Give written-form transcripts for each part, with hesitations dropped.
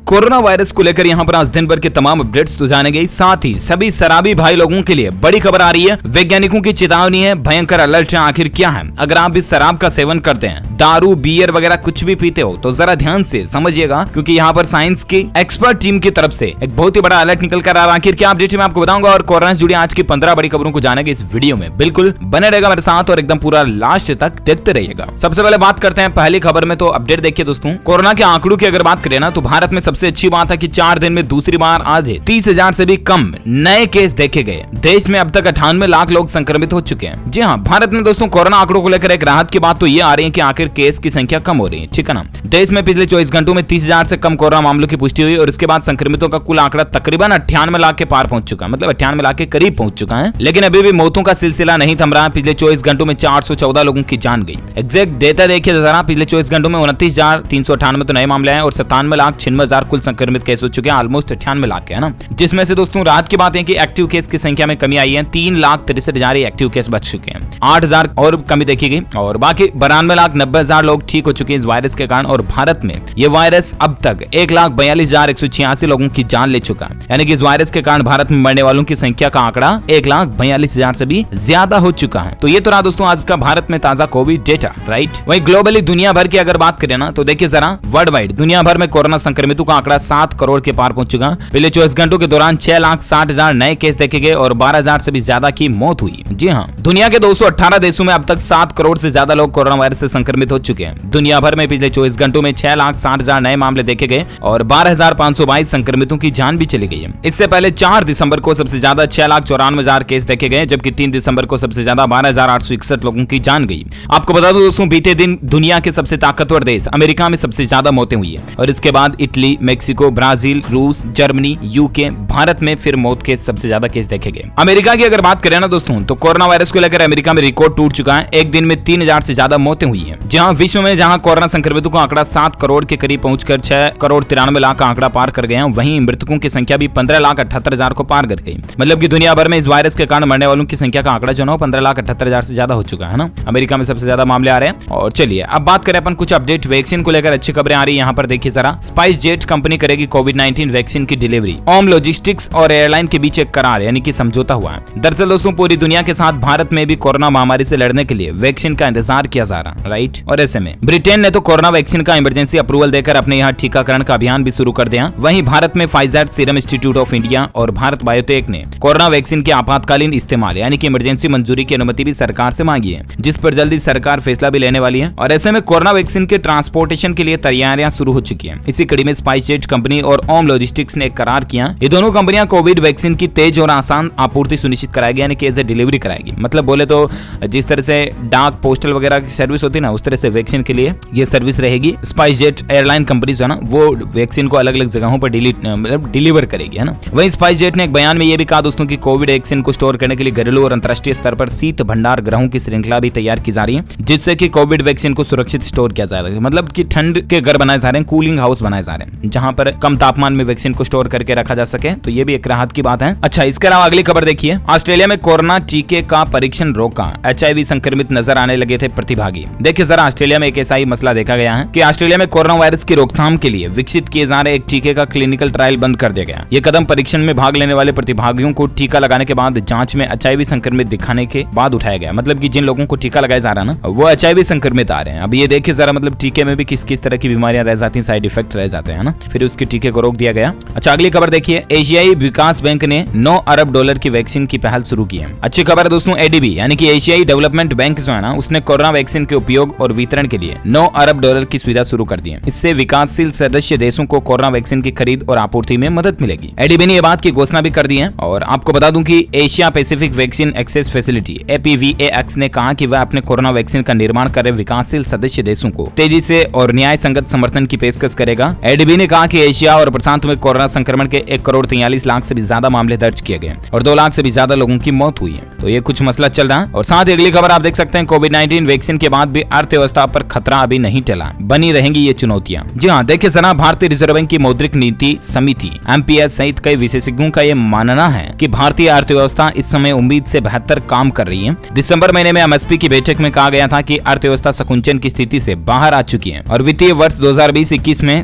Corona virus को लेकर यहाँ पर आज दिन भर के तमाम अपडेट्स तो जानेंगे, साथ ही सभी शराबी भाई लोगों के लिए बड़ी खबर आ रही है। वैज्ञानिकों की चेतावनी है, भयंकर अलर्ट है। आखिर क्या है? अगर आप भी शराब का सेवन करते हैं, दारू बियर वगैरह कुछ भी पीते हो तो जरा ध्यान से समझिएगा, क्योंकि यहाँ पर साइंस की एक्सपर्ट टीम की तरफ से एक बहुत ही बड़ा अलर्ट निकल कर आ रहा है। आखिर क्या अपडेट मैं आपको बताऊंगा और कोरोना से जुड़ी आज की 15 बड़ी खबरों को जानेंगे इस वीडियो में। बिल्कुल बने रहेगा मेरे साथ और एकदम पूरा लास्ट तक देखते रहिएगा। सबसे पहले बात करते हैं पहली खबर में, तो अपडेट देखिए दोस्तों। कोरोना के आंकड़ों की अगर बात करें ना, तो भारत में सबसे अच्छी बात है कि 4 दिन में दूसरी बार आज 30,000 से भी कम नए केस देखे गए। देश में अब तक 98 लाख लोग संक्रमित हो चुके हैं। जी हाँ, भारत में दोस्तों कोरोना आंकड़ों को लेकर एक राहत की बात तो ये आ रही है कि आखिर केस की संख्या कम हो रही है। ठीक है ना। देश में पिछले 24 घंटों में 30,000 से कम कोरोना मामलों की पुष्टि हुई और इसके बाद संक्रमितों का कुल आंकड़ा तकरीबन 98 लाख के पार पहुंच चुका है, मतलब 98 लाख के करीब पहुंच चुका है। लेकिन अभी भी मौतों का सिलसिला नहीं थम रहा है। पिछले 24 घंटों में 414 लोगों की जान गई। एग्जैक्ट डेटा देखिए जरा, पिछले 24 घंटों में 29,398 तो नए मामले हैं और 97,96,000 कुल संक्रमित केस हो चुके हैं। ऑलमोस्ट 98 लाख के है ना। जिसमें से दोस्तों राहत की बात है कि एक्टिव केस की संख्या में कमी आई है। 3,63,000 एक्टिव केस बच चुके हैं। 8,000 और कमी देखी गई और बाकी 92,90,000 लोग ठीक हो चुके हैं इस वायरस के कारण। और भारत में ये वायरस अब तक 1,42,186 लोगों की जान ले चुका है। यानी कि इस वायरस के कारण भारत में मरने वालों की संख्या का आंकड़ा 1,42,000 से भी ज्यादा हो चुका है। तो ये तो रहा दोस्तों आज का भारत में ताजा कोविड डेटा, राइट। वहीं ग्लोबली दुनिया भर की अगर बात करें ना, तो देखिए जरा, वर्ल्ड वाइड दुनिया भर में कोरोना संक्रमितों का आंकड़ा 7 करोड़ के पार पहुंच चुका। पिछले 24 घंटों के दौरान 6,60,000 नए केस देखे गए और 12,000 से भी ज्यादा की मौत हुई। जी हाँ, दुनिया के 218 देशों में अब तक 7 करोड़ से ज्यादा लोग कोरोना वायरस से संक्रमित हो चुके हैं। दुनिया भर में पिछले 24 घंटों में 6,60,000 नए मामले देखे गए और 12,522 संक्रमितों की जान भी चली गई है। इससे पहले 4 दिसंबर को सबसे ज्यादा 6,94,000 केस देखे गए, जबकि 3 दिसंबर को सबसे ज्यादा 12,861 लोगों की जान गई। आपको बता दूं दोस्तों, बीते दिन दुनिया के सबसे ताकतवर देश अमेरिका में सबसे ज्यादा मौतें हुई है और इसके बाद इटली, मेक्सिको, ब्राजील, रूस, जर्मनी, यूके, भारत में फिर मौत के सबसे ज्यादा केस देखे गए। अमेरिका की अगर बात करें ना दोस्तों, तो कोरोना वायरस को लेकर अमेरिका में रिकॉर्ड टूट चुका है। एक दिन में 3,000 से ज्यादा मौतें हुई है। जहां विश्व में जहां कोरोना संक्रमितों का आंकड़ा 7 करोड़ के करीब पहुंचकर 6,93,00,000 का आंकड़ा पार कर गए हैं, वहीं मृतकों की संख्या भी 15,78,000 को पार कर गई। मतलब कि दुनिया भर में इस वायरस के कारण मरने वालों की संख्या का आंकड़ा जो है 15,78,000 से ज्यादा हो चुका है ना। अमेरिका में सबसे ज्यादा मामले आ रहे हैं। और चलिए अब बात करें अपन कुछ अपडेट वैक्सीन को लेकर। अच्छी खबरें आ रही है यहाँ पर देखिए जरा। स्पाइस जेट कंपनी करेगी कोविड-19 वैक्सीन की डिलीवरी। ओम लॉजिस्टिक्स और एयरलाइन के बीच एक करार यानी कि समझौता हुआ है। दरअसल दोस्तों पूरी दुनिया के साथ भारत में भी कोरोना महामारी से लड़ने के लिए वैक्सीन का इंतजार किया जा रहा है, राइट। और ऐसे में ब्रिटेन ने तो कोरोना वैक्सीन का इमरजेंसी अप्रूवल देकर अपने यहाँ टीकाकरण का अभियान भी शुरू कर दिया। वहीं भारत में Pfizer, serum institute of India और भारत बायोटेक ने कोरोना वैक्सीन के आपातकालीन इस्तेमाल यानी कि इमरजेंसी मंजूरी की अनुमति भी सरकार से मांगी है, जिस पर जल्दी सरकार फैसला भी लेने वाली है। और ऐसे में कोरोना वैक्सीन के ट्रांसपोर्टेशन के लिए तैयारियां शुरू हो चुकी हैं। इसी कड़ी में स्पाइस जेट कंपनी और ओम लॉजिस्टिक्स ने एक करार किया। ये दोनों कंपनियां कोविड वैक्सीन की तेज और आसान आपूर्ति सुनिश्चित कराएगी, यानी कि एज ए डिलीवरी कराएगी। मतलब बोले तो जिस तरह से डाक पोस्टल वगैरह की सर्विस होती है ना, उस तरह से वैक्सीन के लिए ये सर्विस रहेगी। स्पाइस जेट एयरलाइन कंपनी जो है ना, वो वैक्सीन को अलग अलग जगहों पर डिलीवर करेगी, है ना। वहीं स्पाइस जेट ने एक बयान में ये भी कहा दोस्तों कि कोविड वैक्सीन को स्टोर करने के लिए घरेलू और अंतर्राष्ट्रीय स्तर पर शीत भंडार ग्रहों की श्रृंखला भी तैयार की जा रही है, जिससे कि कोविड वैक्सीन को सुरक्षित स्टोर किया जाएगा। मतलब कि ठंड के घर बनाए जा रहे हैं, कूलिंग हाउस बनाए जा रहे हैं, जहां पर कम तापमान में वैक्सीन को स्टोर करके रखा जा सके। तो ये भी एक राहत की बात है। अच्छा, इसके अलावा अगली खबर देखिए। ऑस्ट्रेलिया में कोरोना टीके का परीक्षण रोका, HIV संक्रमित नजर आने लगे थे प्रतिभागी। देखिए जरा, ऑस्ट्रेलिया में एक ऐसा ही मसला देखा गया है कि ऑस्ट्रेलिया में कोरोना वायरस की रोकथाम के लिए विकसित किए जा रहे एक टीके का क्लिनिकल ट्रायल बंद कर दिया गया। ये कदम परीक्षण में भाग लेने वाले प्रतिभागियों को टीका लगाने के बाद जांच में HIV संक्रमित दिखाने के बाद उठाया गया। मतलब कि जिन लोगों को टीका लगाया जा रहा है ना, वो HIV संक्रमित आ रहे हैं। अब ये देखिए जरा, मतलब टीके में भी किस किस तरह की बीमारियां रह जाती हैं, साइड इफेक्ट रह जाते हैं ना, फिर उसके टीके को रोक दिया गया। अच्छा, अगली खबर देखिए। एशियाई विकास बैंक ने 9 अरब डॉलर की वैक्सीन की पहल शुरू की है। अच्छी खबर है दोस्तों। ADB यानी कि एशियाई डेवलपमेंट बैंक जो है ना, उसने कोरोना वैक्सीन के उपयोग और वितरण के लिए 9 अरब डॉलर की सुविधा शुरू कर दी है। इससे विकासशील सदस्य देशों को कोरोना वैक्सीन की खरीद और आपूर्ति में मदद मिलेगी। ADB ने यह बात की घोषणा भी कर दी है। और आपको बता दूं कि Asia Pacific vaccine access facility APVAX ने कहा कि वह अपने कोरोना वैक्सीन का निर्माण कर रहे विकासशील सदस्य देशों को तेजी से और न्याय संगत समर्थन की पेशकश करेगा। ADB ने कहा कि एशिया और प्रशांत में कोरोना संक्रमण के 1,43,00,000 से भी ज्यादा मामले दर्ज किए गए और 2 लाख से भी ज्यादा लोगों की मौत हुई है। तो ये कुछ मसला चल रहा है। और साथ ही अगली खबर आप देख सकते हैं, कोविड-19 वैक्सीन के बाद भी अर्थव्यवस्था पर खतरा अभी नहीं टला, बनी रहेंगी ये चुनौतियां। जी हाँ, देखिए जरा, भारतीय रिजर्व बैंक की मौद्रिक नीति समिति MPS सहित कई विशेषज्ञों का ये मानना है कि भारतीय अर्थव्यवस्था इस समय उम्मीद से बेहतर काम कर रही है। दिसंबर महीने में MSP की बैठक में कहा गया था कि अर्थव्यवस्था संकुचन की स्थिति से बाहर आ चुकी है और वित्तीय वर्ष 2020-21 में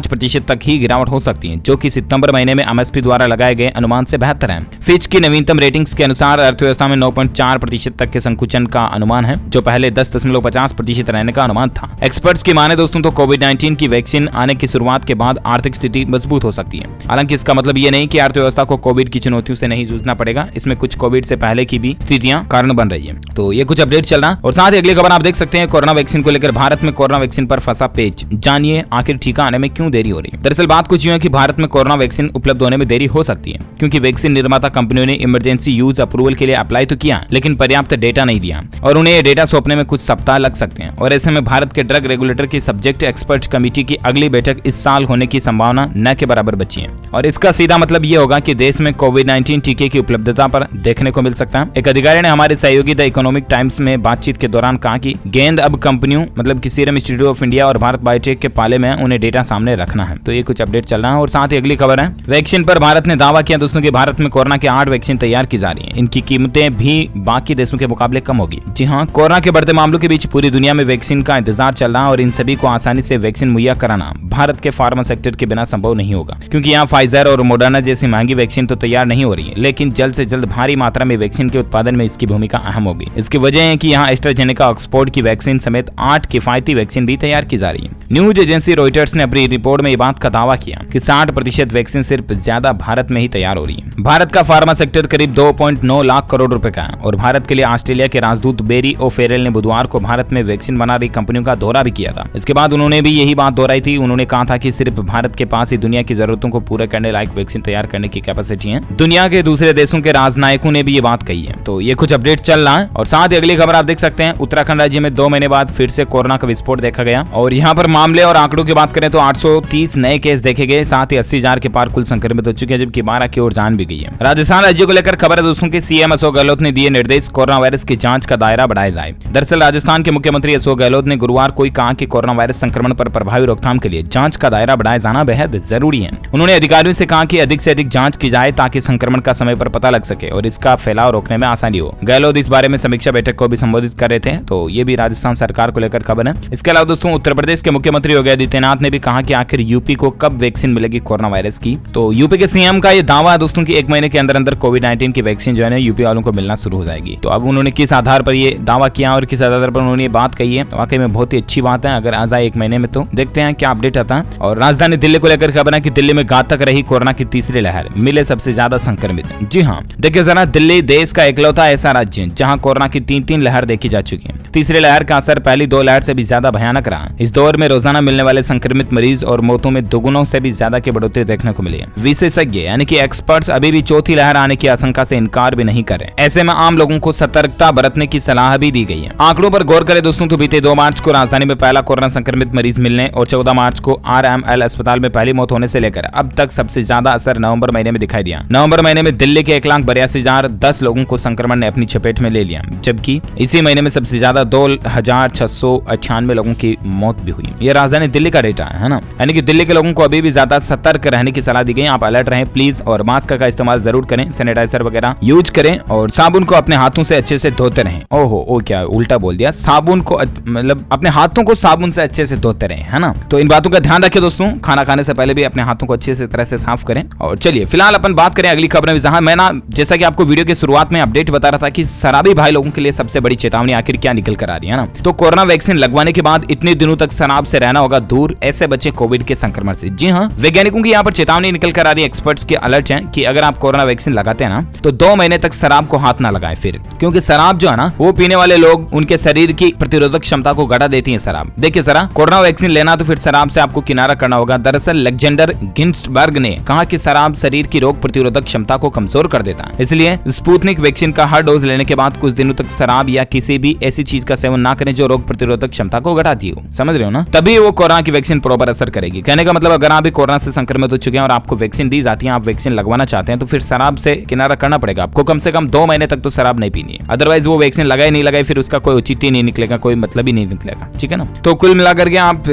5% तक ही गिरावट हो सकती है, जो कि सितंबर महीने में एमएसपी द्वारा लगाए गए अनुमान से बेहतर है। फिच की नवीनतम रेटिंग्स के अनुसार अर्थव्यवस्था में 9.4% तक के संकुचन का अनुमान है, जो पहले 10.50% रहने का अनुमान था। एक्सपर्ट्स की माने दोस्तों तो कोविड-19 की वैक्सीन आने की शुरुआत के बाद आर्थिक स्थिति मजबूत हो सकती है। हालांकि इसका मतलब ये नहीं कि अर्थव्यवस्था को कोविड की चुनौतियों से नहीं जूझना पड़ेगा, इसमें कुछ कोविड से पहले की भी स्थितियां कारण बन रही है। तो ये कुछ अपडेट चल रहा। और साथ ही अगली खबर आप देख सकते हैं, कोरोना वैक्सीन को लेकर भारत में कोरोना वैक्सीन पर फंसा पेच, जानिए आखिर टीका आने में क्यों देरी हो रही है। दरअसल बात कुछ यूं है कि भारत में कोरोना वैक्सीन उपलब्ध होने में देरी हो सकती है, क्योंकि वैक्सीन निर्माता कंपनियों ने इमरजेंसी यूज अप्रूवल के लिए अप्लाई तो किया, लेकिन पर्याप्त डेटा नहीं दिया और उन्हें डेटा सौंपने में कुछ सप्ताह लग सकते हैं। और ऐसे में भारत के ड्रग रेगुलेटर की सब्जेक्ट एक्सपर्ट कमेटी की अगली बैठक इस साल होने की संभावना न के बराबर बची है। और इसका सीधा मतलब ये होगा कि देश में कोविड-19 टीके की उपलब्धता पर देखने को मिल सकता है। एक अधिकारी ने हमारे सहयोगी द इकोनॉमिक टाइम्स में बातचीत के दौरान कहा कि गेंद अब कंपनियों मतलब कि सीरम इंस्टीट्यूट ऑफ इंडिया और भारत बायोटेक के पाले में उन्हें डेटा सामने रखना है। तो ये कुछ अपडेट चल रहा है। और साथ ही अगली खबर है, वैक्सीन पर भारत ने दावा किया दोस्तों कि भारत में कोरोना के 8 वैक्सीन तैयार की जा रही है। इनकी कीमतें भी बाकी देशों के मुकाबले कम होगी। जी हाँ, कोरोना के बढ़ते मामलों के बीच पूरी दुनिया में वैक्सीन का इंतजार चल रहा है और इन सभी को आसानी से वैक्सीन मुहैया कराना भारत के फार्मा सेक्टर के बिना संभव नहीं होगा, क्योंकि यहाँ फाइजर और मोडर्ना जैसी महंगी वैक्सीन तो तैयार नहीं हो रही है, लेकिन जल्द से जल्द भारी मात्रा में वैक्सीन के उत्पादन में इसकी भूमिका अहम होगी। इसकी वजह है कि यहाँ एस्ट्राजेनेका, ऑक्सफोर्ड की वैक्सीन समेत 8 किफायती वैक्सीन भी तैयार की जा रही है। न्यूज एजेंसी रॉयटर्स ने अपनी रिपोर्ट में ये बात का दावा किया कि 60% वैक्सीन सिर्फ ज्यादा भारत में ही तैयार हो रही है। भारत का फार्मा सेक्टर करीब 2.9 लाख करोड़ रुपए का है और भारत के लिए ऑस्ट्रेलिया के राजदूत बेरी ओफेरेल ने बुधवार को भारत में वैक्सीन बना रही कंपनियों का दौरा भी किया था। इसके बाद उन्होंने भी यही बात दोहराई थी। उन्होंने कहा था कि सिर्फ भारत के पास ही दुनिया की जरूरतों को पूरा करने लायक वैक्सीन तैयार करने की कैपेसिटी है। दुनिया के दूसरे देशों के राजनायकों ने भी ये बात कही है। तो ये कुछ अपडेट चल रहा है। और साथ ही अगली खबर आप देख सकते हैं, उत्तराखंड राज्य में 2 महीने बाद फिर से कोरोना का विस्फोट देखा गया और यहाँ पर मामले और आंकड़ों की बात करें तो 830 नए केस देखे गए, साथ ही 80,000 के पार कुल संक्रमित हो चुके हैं, जबकि 12 की ओर जान भी गई है। राजस्थान राज्य को लेकर खबर है दोस्तों की सीएम अशोक गहलोत ने दिए निर्देश, कोरोना वायरस की जांच का दायरा बढ़ाया जाए। दरअसल राजस्थान के मुख्यमंत्री अशोक गहलोत ने गुरुवार को कहा कि कोरोना वायरस संक्रमण पर प्रभावी रोकथाम के लिए जांच का दायरा बढ़ाया जाना बेहद जरूरी है। उन्होंने अधिकारियों से कहा कि अधिक से अधिक जांच की जाए ताकि संक्रमण का समय पर पता लग सके और इसका फैलाव रोकने में आसानी हो। गहलोत इस बारे में समीक्षा बैठक को भी संबोधित कर रहे थे। तो ये भी राजस्थान सरकार को लेकर खबर है। इसके अलावा दोस्तों उत्तर प्रदेश के मुख्यमंत्री योगी आदित्यनाथ ने भी कहा कि आखिर यूपी को कब वैक्सीन मिलेगी कोरोना वायरस की। तो यूपी के सीएम का ये दावा है दोस्तों की 1 महीने के अंदर अंदर कोविड-19 की वैक्सीन जो है यूपी वालों को मिलना शुरू हो जाएगी। तो अब उन्होंने किस आधार पर ये दावा किया और किस आधार पर उन्होंने ये बात कही है, तो वाकई में बहुत ही अच्छी बात है। अगर आ जाए 1 महीने में तो देखते हैं क्या अपडेट आता है। और राजधानी दिल्ली को लेकर खबर है कि दिल्ली में घातक रही कोरोना की तीसरी लहर, मिले सबसे ज्यादा संक्रमित। जी हाँ, देखिए जरा, दिल्ली देश का इकलौता ऐसा राज्य है जहां कोरोना की 3 लहर देखी जा चुकी है। तीसरी लहर का असर पहली 2 लहर से भी ज्यादा भयानक रहा। इस दौर में रोजाना मिलने वाले संक्रमित मरीज और मौतों में दोगुनों से भी ज्यादा की बढ़ोतरी देखने को मिली है। विशेषज्ञ यानी कि एक्सपर्ट्स अभी भी चौथी लहर आने की आशंका से इनकार भी नहीं कर रहे। ऐसे में आम लोगों को सतर्कता बरतने की सलाह भी दी गई है। आंकड़ों पर गौर करें दोस्तों तो बीते 2 मार्च को राजधानी में पहला कोरोना संक्रमित मरीज मिलने और 14 मार्च को आरएमएल अस्पताल में पहली मौत होने से लेकर अब तक सबसे ज्यादा असर नवंबर महीने में दिखाई दिया। नवंबर महीने में दिल्ली के 1,82,010 लोगों को संक्रमण ने अपनी चपेट में ले लिया, जबकि इसी महीने में सबसे ज्यादा 2,698 लोगों की मौत भी हुई। ये राजधानी दिल्ली का डेटा है ना। यानी कि दिल्ली के लोगों को अभी भी ज्यादा सतर्क रहने की सलाह दी गई। आप अलर्ट रहें प्लीज और मास्क का इस्तेमाल जरूर करें, सैनिटाइजर वगैरह यूज करें और साबुन को अपने हाथों से अच्छे से धोते रहें। ओहो क्या उल्टा बोल दिया, साबुन को मतलब अपने हाथों को साबुन से अच्छे से धोते रहें, है ना। तो इन बातों का ध्यान रखें दोस्तों, खाना खाने से पहले भी अपने हाथों को अच्छे से तरह से साफ करें। और चलिए फिलहाल अपन बात करें अगली खबर में, जहां मैं ना जैसा कि आपको वीडियो के शुरुआत में अपडेट बता रहा था कि शराबी भाई लोगों के लिए सबसे बड़ी चेतावनी आखिर क्या निकल कर आ रही है ना। तो कोरोना वैक्सीन लगवाने के बाद इतने दिनों तक शराब से रहना होगा दूर, ऐसे बचे कोविड के संक्रमण से। जी हाँ, वैज्ञानिकों की यहाँ पर चेतावनी निकल कर आ रही है। एक्सपर्ट्स के अलर्ट हैं कि अगर आप कोरोना वैक्सीन लगाते हैं ना तो 2 महीने तक शराब को हाथ ना लगाएं फिर, क्योंकि शराब जो है ना वो पीने वाले लोग उनके शरीर की प्रतिरोधक क्षमता को घटा देती है शराब। देखिए जरा, कोरोना वैक्सीन लेना तो फिर शराब से आपको किनारा करना होगा। दरअसल लेक्जेंडर गिन्स्टबर्ग ने कहा कि शराब शरीर की रोग प्रतिरोधक क्षमता को कमजोर कर देता है, इसलिए स्पुतनिक वैक्सीन का हर डोज लेने के बाद कुछ दिनों तक शराब या किसी भी ऐसी चीज का सेवन ना करें जो रोग प्रतिरोधक क्षमता को घटाती हो। समझ रहे हो ना, तभी वो कोरोना की वैक्सीन प्रॉपर असर करेगी। कहने का मतलब अगर आप भी कोरोना से संक्रमित हो चुके हैं और आपको वैक्सीन दी जाती है, आप वैक्सीन लगवाना चाहते हैं, तो फिर शराब से किनारा करना पड़ेगा आपको। कम से कम 2 महीने तक तो शराब नहीं पीनी है, अदरवाइज वो वैक्सीन लगाए नहीं लगाए फिर उसका कोई औचित्य नहीं निकलेगा, कोई मतलब ही नहीं निकलेगा। ठीक है ना। तो कुल मिलाकर के आप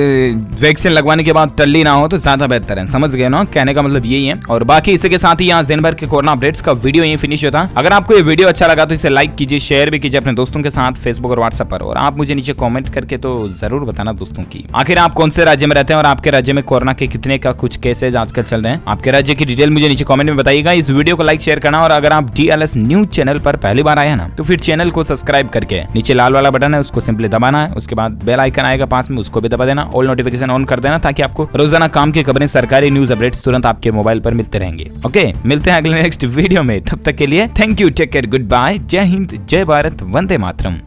वैक्सीन लगवाने के बाद टल्ली ना हो तो ज्यादा बेहतर है। समझ गए ना, कहने का मतलब यही है। और बाकी इसी के साथ ही आज दिन भर के कोरोना अपडेट्स का वीडियो यही फिनिश होता है। अगर आपको ये वीडियो अच्छा लगा तो इसे लाइक कीजिए, शेयर भी कीजिए अपने दोस्तों के साथ फेसबुक और व्हाट्सएप पर। और आप मुझे नीचे कमेंट करके तो जरूर बताना दोस्तों की आखिर आप कौन से राज्य में रहते हैं और आपके राज्य में कोरोना के कितने का कुछ केसेज आजकल चल रहे हैं, आपके राज्य की डिटेल मुझे नीचे कमेंट में बताइएगा। इस वीडियो को लाइक शेयर करना, और अगर आप DLS न्यूज चैनल पर पहली बार आए हैं ना, तो फिर चैनल को सब्सक्राइब करके नीचे लाल वाला बटन है उसको सिंपली दबाना है, उसके बाद बेल आइकन आएगा पास में, उसको भी दबा देना, ऑल नोटिफिकेशन ऑन कर देना, ताकि आपको रोजाना काम की खबरें, सरकारी न्यूज अपडेट्स तुरंत आपके मोबाइल पर मिलते रहेंगे। ओके, मिलते हैं अगले नेक्स्ट वीडियो में, तब तक के लिए thank you, take care, good bye, जय हिंद, जय भारत, वंदे मातरम।